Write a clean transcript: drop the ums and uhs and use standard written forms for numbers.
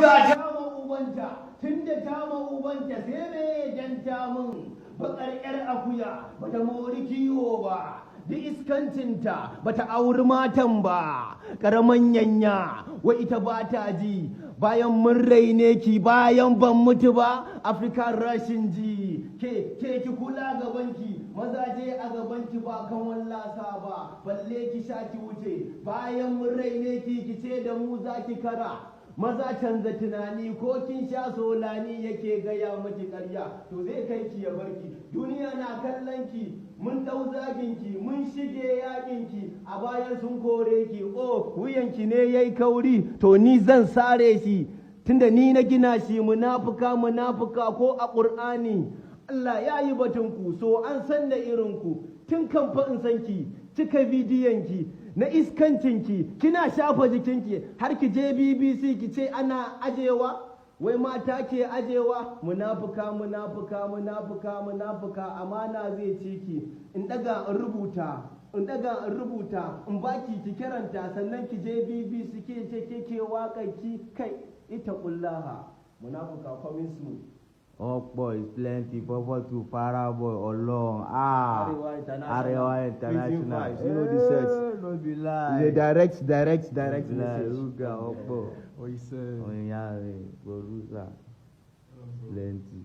buga ta ma ubanta tunda ta ma ubanta sai me janta mun bakar yar akuya bata mori kiwo ba duk iskancinta bata auri matan ba karaman yanya wa ita ba ta ji bayan mun raine ki bayan ban mutu ba african rashin ji ke ki kula gabanki mazaje a gabanki ba kan wallasa ba balle ki sha ki wuce bayan mun raine ki ce da mu zaki kara maza canza tunani ko kin sha solani yake gaya maki ƙarya to zai kai ki ya barki duniya na kallon ki mun dau zagin ki mun shige yakin ki a bayan sun kore ki oh wuyanki ne yayi kauri to ni zan sare shi tunda ni na gina shi munafuka ko a Qur'ani Allah ya yi batun ku so an san da irin ku tun kan fa in san ki cika bidiyon ki na iskancinki kina shafa jikinki har ki je BBC ki ce ana ajewa wai mata ke ajewa munafuka amana zai ci ki in daga in rubuta in baki ki kiranta sannan ki je BBC ke ce ke waƙarki kai ita kullaha munafuka coming soon. Ọ̀pọ̀ is plenty fọ́fọ́ to Paraboy Ọlọ́run Arewa International you know the set No be lie. it's a direct message. Ruga ọ̀pọ̀. Oyin ya rẹ̀ producer plenty.